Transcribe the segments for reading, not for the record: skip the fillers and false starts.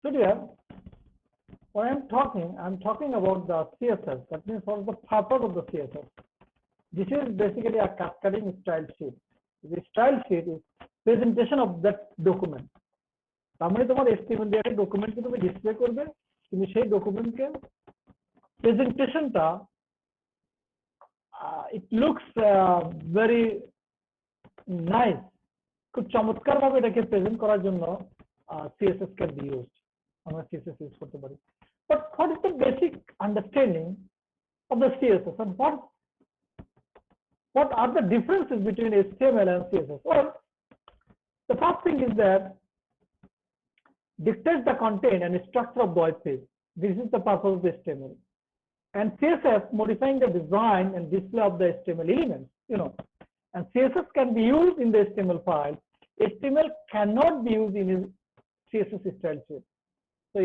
So dear, when I'm talking about the CSS. That means what is the purpose of the CSS? This is basically a cascading style sheet. The style sheet is presentation of that document. তাহলে তোমার HTML দিয়ে একটা ডকুমেন্টকে তুমি display করবে, তুমি সেই ডকুমেন্টকে প্রেজেন্টেশনটা it looks very nice, খুব চমৎকার ভাবে এটাকে প্রেজেন্ট করার জন্য CSS can be used. আমরা CSS ইউজ করতে পারি। But what is the basic understanding of the CSS and what are the differences between HTML and CSS? Well, the first thing is that dictates the content and structure of the web page. This is the purpose of the HTML. And CSS modifying the design and display of the HTML elements, and CSS can be used in the HTML file. HTML cannot be used in a CSS style sheet. So,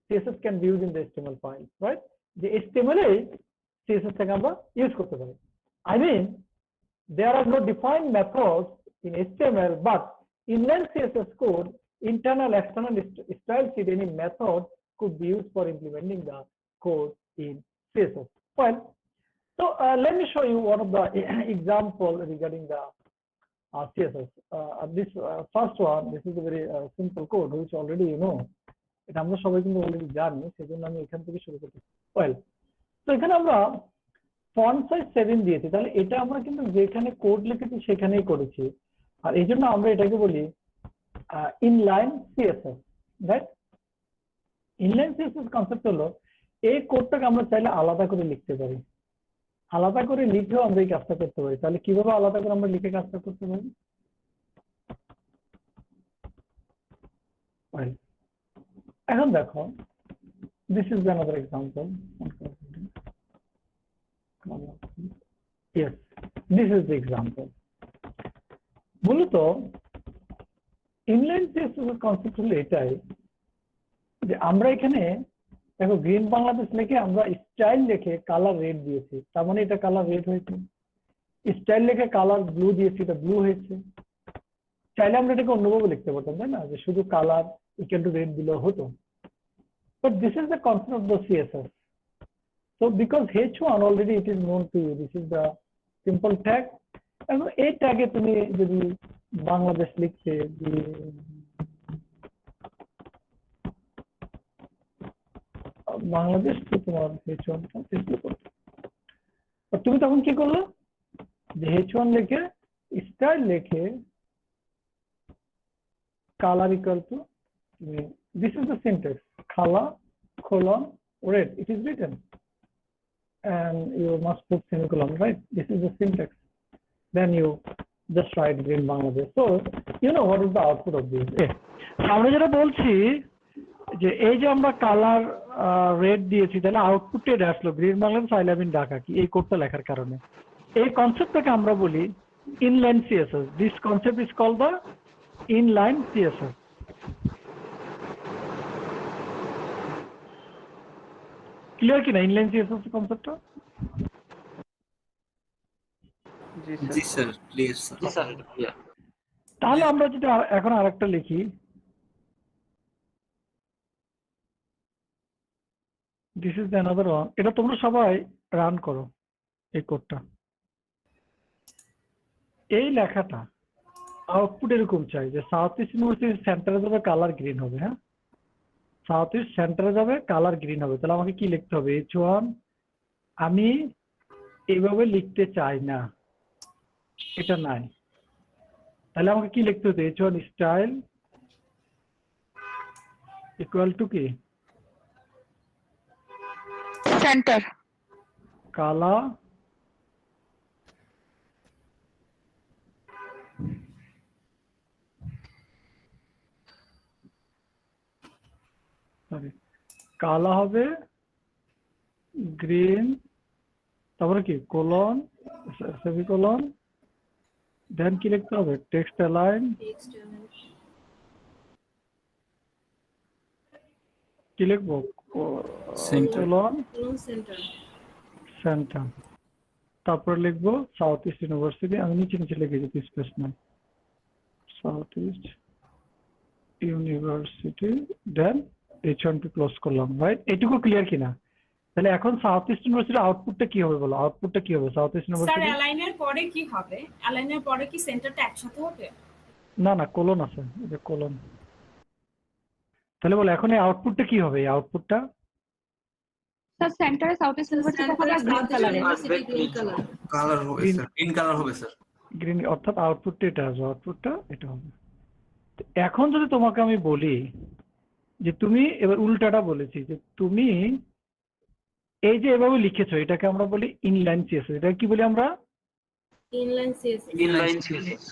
CSS can be used in the HTML file, right? The HTML CSS থেকে আমরা use করতে পারি। I mean, there are no defined methods in HTML, but inline CSS code, internal, external style sheet, any method could be used for implementing the code in CSS. Well, so let me show you one of the example regarding the CSS. This first one, this is a very simple code which already এটা আমরা সবাই কিন্তু already জানি, সেজন্য আমি এখান থেকে শুরু করতে। ওয়েল, তো এখানে আমরা ফন্ট সাইজ 7 দিয়েছি, তাহলে এটা আমরা কিন্তু যেখানে কোড লিখেছি সেখানেই করেছি, আর এই জন্য আমরা এটাকে বলি inline CSS, right? Inline CSS concept হলো এই কোডটাকে আমরা চাইলে আলাদা করে লিখতে পারি, আলাদা করে লিখেও আমরা এই কাজটা করতে পারি। তাহলে কিভাবে আলাদা করে আমরা লিখে কাজটা করতে পারি? এখন দেখো, this is another example. Yes, this is the example. মূলত ইনলাইন সিএসএস এর কনসেপ্ট হলো এটাই যে আমরা এখানে দেখো গ্রিন বাংলাদেশ লিখে আমরা স্টাইল লিখে কালার রেড দিয়েছি, তার মানে এটা কালার রেড হয়েছে। স্টাইল লিখে কালার ব্লু দিয়েছি, এটা ব্লু হয়েছে। চাইলে আমরা এটাকে অন্যভাবে লিখতে পারতাম, তাই না, যে শুধু কালার ইকুয়াল টু রেড দিলেও হতো। But this is the concept of the CSS. So because H1 already it is known to you, this is the simple tag. And এই ট্যাগে তুমি যদি বাংলাদেশ লিখতে বাংলাদেশ তো তোমার H1 ডিসপ্লে করতে, তুমি তখন কি করলে যে H1 লিখে স্টাইল লিখে colour equal to, this is the syntax, color colon red, it is written, and you must put semicolon, right? This is the syntax. Then you just write green Bangladesh. So you know what is the output of this. আমরা যেটা বলছি যে এই যে আমরা colour red দিয়েছি, তাহলে output এটা আসলো green Bangladesh I love in Dhaka, কি এই কোডটা লেখার কারণে। এই কনসেপ্টটাকে আমরা বলি inline CSS. This concept is called the inline CSS. Clear কিনা ইনলাইন সিএসএস কনসেপ্টটা? জি স্যার, ক্লিয়ার স্যার। জি স্যার, ক্লিয়ার। তাহলে আমরা যদি এখন আরেকটা লিখি, দিস ইজ অ্যানাদার ওয়ান। এটা তোমরা সবাই রান করো এই কোডটা। এই লেখাটা আউটপুট এরকম চাই যে সাউথ ইস্ট ইউনিভার্সিটি সেন্টারে যাবে কালার গ্রিন হবে। হ্যাঁ, সাউথ ইস্ট সেন্টারে যাবে কালার গ্রিন হবে। তাহলে আমাকে কি লিখতে হবে? H1 আমি এইভাবে লিখতে চাই না, এটা নাই। তাহলে আমাকে কি লিখতে হতো? H1 স্টাইল ইকুয়াল টু কি সেন্টার কালার কালা হবে গ্রিন, তারপরে কি কোলন সেমিকোলন, দেন কি লিখতে হবে? টেক্সট অ্যালাইন, কি লিখবো? কোলন সেন্টার, তারপর লিখবো সাউথ ইস্ট ইউনিভার্সিটি। আমি নিচে নিচে লিখে দিচ্ছি, স্পেস নাই, সাউথ ইস্ট ইউনিভার্সিটি দেন H1P ক্লোজ করলাম, রাইট? এটুকু ক্লিয়ার কিনা? তাহলে এখন সাউথ ইস্ট ইউনিভার্সিটির আউটপুটটা কি হবে বলো? আউটপুটটা কি হবে সাউথ ইস্ট স্যার ইউনিভার্সিটি? অ্যালাইনের পরে কি হবে? অ্যালাইনের পরে কি সেন্টারটা একসাথে হবে? না না, কোলন আছে, এটা কোলন। তাহলে বলো এখন এই আউটপুটটা কি হবে? এই আউটপুটটা স্যার সেন্টারে সাউথ ইস্ট ইউনিভার্সিটি হবে গ্রিন কালারে। কালার হবে স্যার, গ্রিন কালার হবে স্যার। গ্রিন, অর্থাৎ আউটপুটটা এটা আসবে, আউটপুটটা এটা হবে। তো এখন যদি তোমাকে আমি বলি যে তুমি এবার উল্টাটা বলেছি যে তুমি এই যে এভাবে লিখেছো এটাকে আমরা বলি ইনলাইন সিএসএস। এটা কি বলি আমরা? Inline CSS. Inline CSS.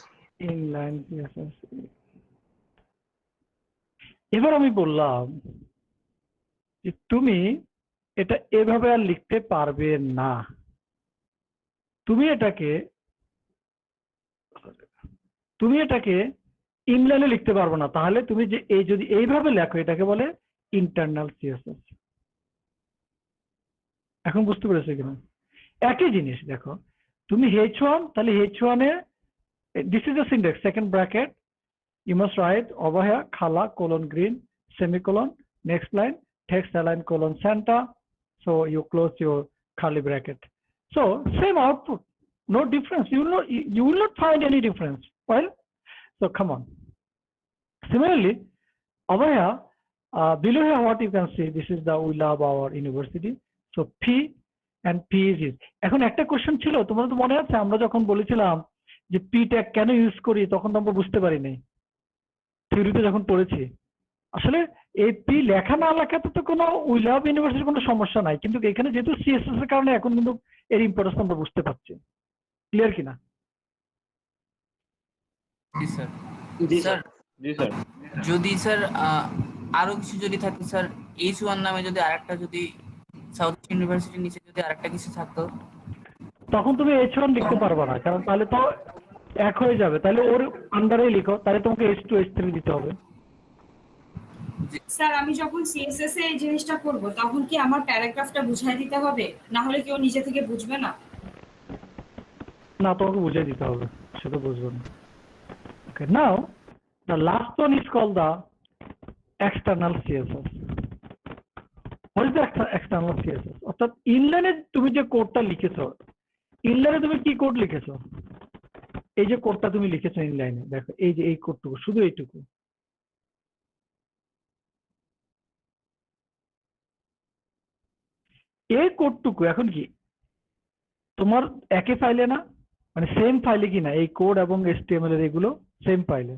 Inline CSS. এবার আমি বললাম যে তুমি এটা এভাবে আর লিখতে পারবে না, তুমি এটাকে ইনলাইনে লিখতে পারবে না। তাহলে তুমি যে এই যদি এইভাবে লেখো এটাকে বলে ইন্টারনাল সিএসএস। এখন বুঝতে পেরেছো কিনা? একই জিনিস দেখো, তুমি H1, তাহলে H1 A this is the syntax, second bracket, you must write over here khala colon green semicolon, next line text align colon center, so you close your curly bracket. So same output, no difference. You will not find any difference. Well, so come on. Similarly over here, below here what you can see, this is the we love our university, so P and P is এখন একটা question ছিল, তোমাদের তো মনে আছে আমরা যখন বলেছিলাম যে P ট্যাগ কেন ইউজ করি, তখন তো আমরা বুঝতে পারিনি থিওরিতে যখন পড়েছি। আসলে এই পি লেখা না লেখাতে তো কোনো উই লাভ ইউনিভার্সিটির কোনো সমস্যা নাই, কিন্তু এখানে যেহেতু সিএসএস এর কারণে এখন কিন্তু এর ইম্পর্টেন্স আমরা বুঝতে পারছি। ক্লিয়ার কিনা? জি স্যার। জি স্যার জি স্যার। যদি স্যার আরো কিছু যদি থাকে স্যার, H1 নামে যদি আরেকটা, যদি সাউথ ইউনিভার্সিটির নিচে যদি আরেকটা কিছু থাকতো, তখন তুমি H1 লিখতে পারবে না, কারণ তাহলে তো এক হয়ে যাবে। তাহলে ওর আন্ডারেই লিখো, তাহলে তোমাকে H2 H3 দিতে হবে। স্যার আমি যখন সিএসএস এ এই জিনিসটা করব তখন কি আমার প্যারাগ্রাফটা বুঝাই দিতে হবে, না হলে কেউ নিজে থেকে বুঝবে না? না, তোমাকে বুঝিয়ে দিতে হবে, সেটা বুঝবে না। ওকে, নাও the last one is called the external CSS. What is the external CSS? অর্থাৎ ইনলাইনে তুমি যে কোডটা লিখেছো, ইনলাইনে তুমি কি কোড লিখেছো? এই যে কোডটা তুমি লিখেছো ইনলাইনে, দেখো এই যে এই কোডটুকু, শুধু এইটুকু। এই কোডটুকু এখন কি তোমার একই ফাইলে না, মানে সেম ফাইলে কি না এই কোড এবং HTML এর এগুলো সেম ফাইলে,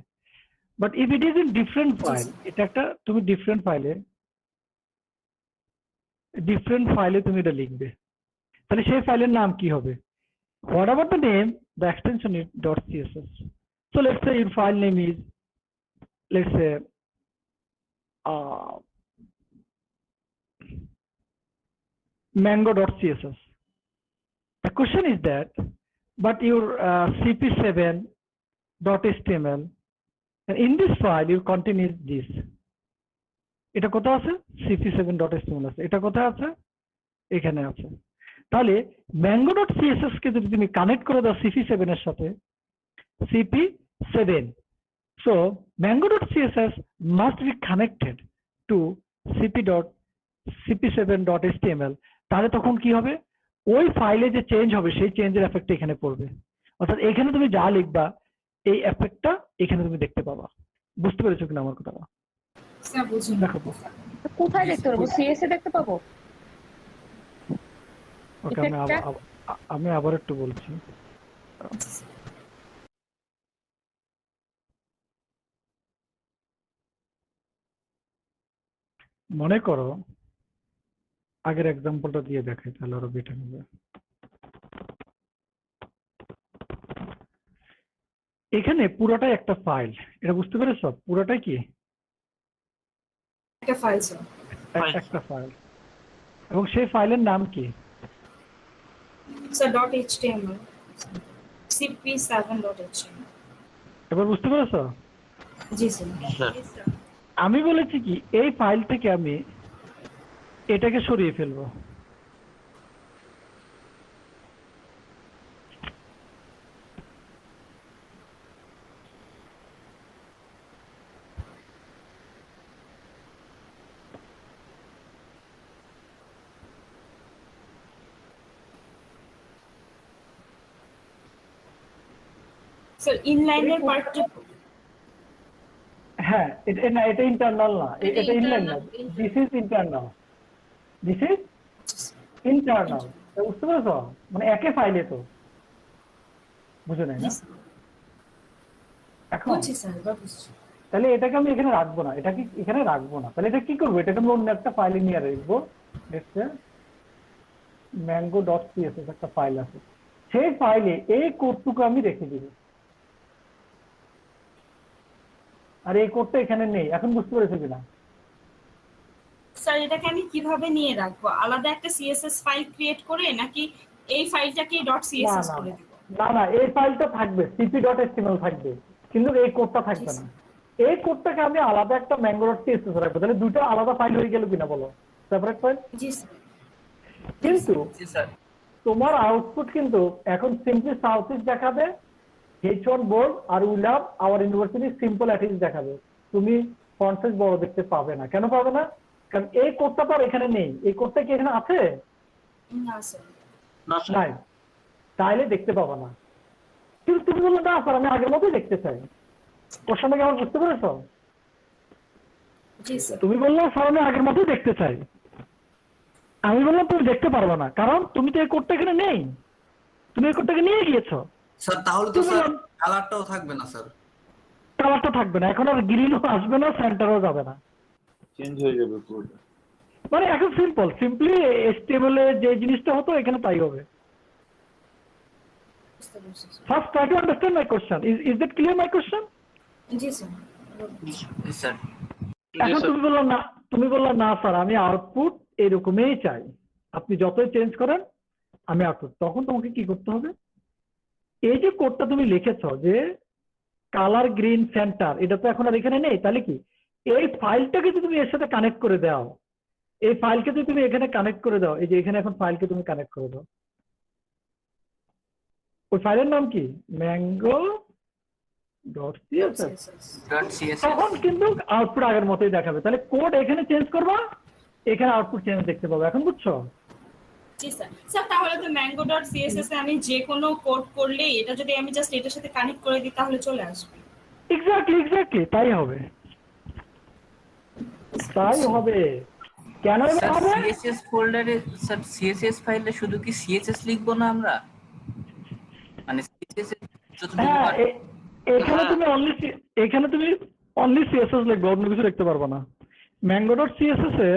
but if it is in different file, এটা একটা তুমি ডিফারেন্ট ফাইলে তুমি এটা লিখবে, তাহলে সেই ফাইলের নাম কি হবে? whatever the name, the extension is .css. So let's say your file name is, let's say mango.css. The question is that, but your cp7.html, and in this file your content is this. এটা কোথায় আছে? cp7.html আছে। এটা কোথায় আছে? এখানে আছে। তাহলে mango.css কে যদি তুমি কানেক্ট করে দাও cp7 এর সাথে, cp7, so mango.css must be connected to cp7.html, তাহলে তখন কি হবে? ওই ফাইলে যে চেঞ্জ হবে সেই চেঞ্জের এফেক্টটা এখানে পড়বে, অর্থাৎ এখানে তুমি যা লিখবা এই এফেক্টটা এখানে তুমি দেখতে পাবা। বুঝতে পেরেছো কিনা আমার কথাটা? স্যার বুঝুন। দেখো কোথায় দেখতে পাবো? সিএস এ দেখতে পাবো? ওকে, আমি আবার একটু বলছি। মনে করো আগের এক্সাম্পলটা দিয়ে দেখাই, তাহলে আরো বেটার হবে। এখানে পুরোটাই একটা ফাইল, এটা বুঝতে পেরেছো? পুরোটাই কি একটা ফাইল স্যার। একটা ফাইল, এবং সেই ফাইলের নাম কি? Sir .html, cp7.html। এবার বুঝতে পেরেছো? জি স্যার। আমি বলেছি কি এই ফাইল থেকে আমি এটাকে সরিয়ে ফেলবো, স্যার ইনলাইনের পার্ট হ্যাঁ এটা ইন্টারনাল না, এটা ইনলাইন না, this is internal, this is internal. বুঝতে পেরেছো? মানে একই ফাইলে তো, বুঝো নাই না? এখন বুঝছি স্যার, বুঝছি। তাহলে এটাকে আমি এখানে রাখবো না, এটাকে এখানে রাখবো না, তাহলে এটা কি করবো? এটাকে আমি অন্য একটা ফাইলে নিয়ে রাখবো। mango.css একটা ফাইল আছে, সেই ফাইলে এই কোডটুকু আমি রেখে দিব। আর এই কোডটা এখানে নেই। এখন বুঝতে পেরেছো কিনা? স্যার এটাকে আমি কিভাবে নিয়ে রাখবো? আলাদা একটা সিএসএস ফাইল ক্রিয়েট করে, নাকি এই ফাইলটাকে .css করে দিব? না, এই ফাইলটা থাকবে, cp.html থাকবে, কিন্তু এই কোডটা থাকবে না। এই কোডটাকে আমি আলাদা একটা mango.css রাখবো, তাহলে দুটো আলাদা ফাইল হয়ে গেল কিনা বলো? Separate file. জি স্যার। কিন্তু জি স্যার। তোমার আউটপুট কিন্তু এখন সিম্পলি সাউথ ইস্ট দেখাবে, H1 বোল্ড, আর we love our university simple অ্যাটিস দেখাবে। তুমি ফন্ট সাইজ বড় দেখতে পাবে না। কেন পাবে না? কারণ এই কোডটা তো আর এখানে নেই। এই কোডটা কি এখানে আছে? না স্যার। নাই, তাইলে দেখতে পাবা না। কিন্তু তুমি বললে না স্যার আমি আগের মতোই দেখতে চাই। কোশ্চেনটা কি আমার বুঝতে পেরেছো? জি স্যার। তুমি বললে স্যার আমি আগের মতোই দেখতে চাই, আমি বললাম তুমি দেখতে পারবে না, কারণ তুমি তো এই কোডটা এখানে নেই, তুমি এই কোডটাকে নিয়ে গিয়েছো। স্যার তাহলে তো স্যার কালারটাও থাকবে না স্যার। কালারটা থাকবে না, এখন আর গ্রিনও আসবে না, সেন্টারও যাবে না, চেঞ্জ হয়ে যাবে পুরোটা। মানে এখন সিম্পলি HTML এর যে জিনিসটা হতো এখানে তাই হবে। বুঝতে পারছি sir. First try to understand my question. Is that clear my question? G sir. জি স্যার। এখন তুমি বললা না স্যার আমি আউটপুট এরকমই চাই, আপনি যতই চেঞ্জ করেন আমি আউটপুট। তখন তোমাকে কি করতে হবে? এই যে কোডটা তুমি লিখেছো যে কালার গ্রিন সেন্টার, এটা তো এখন আর এখানে নেই, তাহলে কি এই ফাইলটাকে যদি তুমি এর সাথে কানেক্ট করে দাও, এই ফাইলকে যদি তুমি এখানে কানেক্ট করে দাও, এই যে এখানে এখন ফাইলকে তুমি কানেক্ট করে দাও, ওই ফাইলের নাম কি? mango.css। তখন কিন্তু আউটপুট আগের মতোই দেখাবে। তাহলে কোড এখানে চেঞ্জ করবা, এখানে আউটপুট চেঞ্জ দেখতে পাবো। এখন বুঝছো? জি স্যার। স্যার তাহলে তো mango.css এ আমি যে কোনো কোড করলে এটা যদি আমি জাস্ট এটার সাথে কানেক্ট করে দিই তাহলে চলে আসবে। এক্স্যাক্টলি তাই হবে, তাই হবে। কেন এটা স্যার হবে? সিএসএস ফোল্ডারে স্যার সিএসএস ফাইলে শুধু কি সিএসএস লিখবো না আমরা? মানে সিএসএস যতটুকু হ্যাঁ, এখানে তুমি অনলি সিএসএস লিখবে, অন্য কিছু লিখতে পারবে না। mango.css এ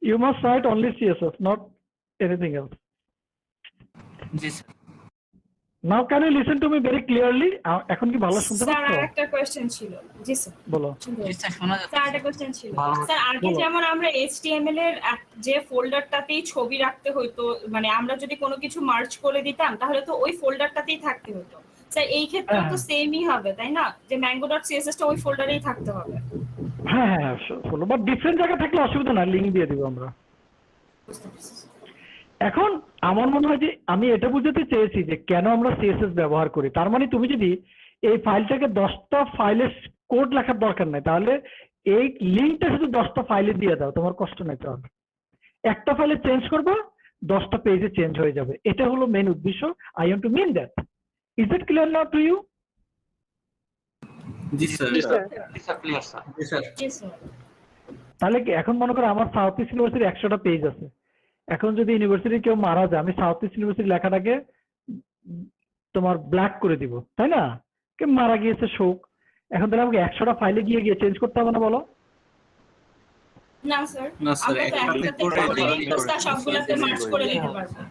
you must write only CSS, not anything else. জি sir. Now can you listen to me very clearly? এখন কি ভালো শুনতে স্যার পাচ্ছো? আরেকটা কোশ্চেন ছিল। জি স্যার। বলো। জি স্যার শোনা যাচ্ছে। স্যার আরেকটা কোশ্চেন ছিল। ভালো। স্যার আগে বলো। যেমন আমরা HTML এর যে ফোল্ডারটাতেই ছবি রাখতে হতো, মানে আমরা যদি কোনো কিছু মার্জ করে দিতাম তাহলে তো ওই ফোল্ডারটাতেই থাকতে হতো। স্যার এই ক্ষেত্রেও তো সেমই হবে তাই না? যে mango.css টা ওই ফোল্ডারেই থাকতে হবে। হ্যাঁ বলো, বাট ডিফারেন্ট জায়গা থাকলে অসুবিধা না, লিঙ্ক দিয়ে দিব আমরা। বুঝতে পারছি। এখন আমার মনে হয় যে আমি এটা বুঝাতে চেয়েছি যে কেন আমরা সিএসএস ব্যবহার করি। তার মানে তুমি যদি এই ফাইলটাকে 10টা ফাইলের কোড লেখার দরকার নাই, তাহলে এই লিঙ্কটা শুধু 10টা ফাইলে দিয়ে দাও, তোমার কষ্ট নিতে হবে। একটা ফাইলে চেঞ্জ করবা, 10টা পেজে চেঞ্জ হয়ে যাবে। এটা হলো মেইন উদ্দেশ্য। I want to mean that. Is it clear now to you? জি স্যার। জি স্যার। জি স্যার। জি স্যার। তাহলে কি এখন মনে করো আমার সাউথ ইস্ট ইউনিভার্সিটির 100টা পেজ আছে। এখন যদি ইউনিভার্সিটির কেউ মারা যায়, আমি সাউথ ইস্ট ইউনিভার্সিটি লেখাটাকে তোমার ব্ল্যাক করে দিব, তাই না? কে মারা গিয়েছে শোক। এখন তাহলে আমাকে 100টা ফাইলে গিয়ে চেঞ্জ করতে হবে না বলো? না স্যার। না স্যার, আমরা তো একটাতে করে সবগুলোতে মার্জ করে দিতে পারবো।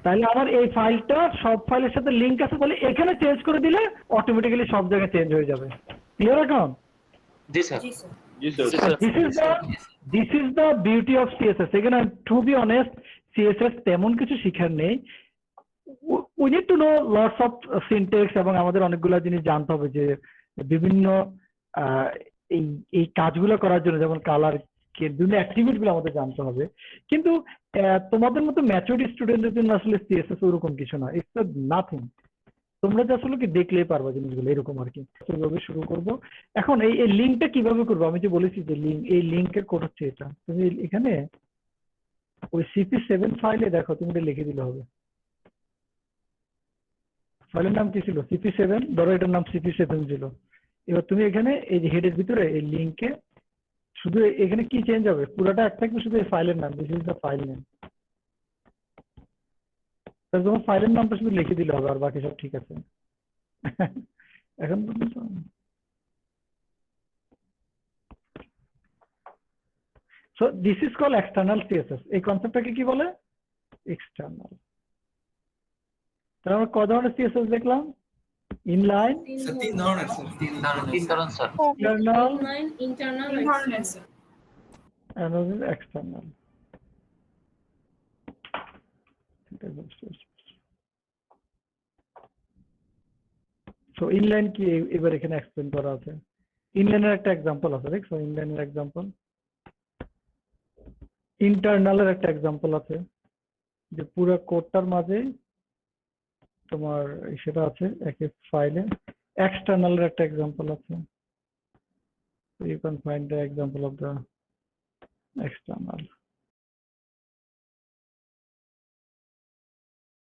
তাহলে আমার এই ফাইলটা সব ফাইলের সাথে লিংক আছে, তাহলে এখানে চেঞ্জ করে দিলে অটোমেটিক্যালি সব জায়গায় চেঞ্জ হয়ে যাবে। ক্লিয়ার এখন? জি স্যার। জি স্যার। জি sir. This is the beauty of CSS. এখানে টু বি অনেস্ট সিএসএস তেমন কিছু শিখার নেই। We need to know lots of syntax, এবং আমাদের অনেকগুলো জিনিস জানতে হবে যে বিভিন্ন এই কাজগুলো করার জন্য, যেমন কালার বিভিন্ন অ্যাক্টিভিটি গুলো আমাদের জানতে হবে। কিন্তু তোমাদের মতো ম্যাচুরিটি স্টুডেন্টদের জন্য আসলে সিএসএস ওরকম কিছু না, ইটস নাথিং। তোমরা যে আসলে কি দেখলেই পারবা জিনিসগুলো, এরকম আর কি। কিভাবে শুরু করব এখন? এই লিঙ্কটা কিভাবে করবো? আমি যে বলেছি যে এই লিঙ্কের কোড হচ্ছে এটা। তুমি এখানে ওই CP7 ফাইলে দেখো, তুমি এটা লিখে দিলে হবে। ফাইলের নাম কি ছিল CP7, ধরো এটার নাম CP7 ছিল। এবার তুমি এখানে এই যে হেডের ভিতরে এই লিংকে শুধু এখানে কি চেঞ্জ হবে, পুরোটা এক থাকবে, শুধু এই ফাইলের নাম, this is the file name. তোমার ফাইলের নামটা শুধু লিখে দিলে হবে, আর বাকি সব ঠিক আছে। এখন পর্যন্ত so this is call external CSS। এই কনসেপ্টটাকে কি বলে, এক্সটার্নাল। তাহলে আমরা কত ধরনের CSS দেখলাম, ইনলাইন, স্যার 3 ধরনের স্যার 3 ধরনের স্যার ইন্টারনাল, ইন্টারনাল তিন ধরনের sir. and external. So inline কি এবার এখানে এক্সপ্লেন করা আছে। ইনলাইনের একটা এক্সাম্পল আছে, দেখছো ইনলাইনের এক্সাম্পল। ইন্টারনালের একটা এক্সাম্পল আছে, যে পুরো কোডটার মাঝে তোমার সেটা আছে এক ফাইলে। এক্সটার্নালের একটা এক্সাম্পল আছে, you can find the example of the external.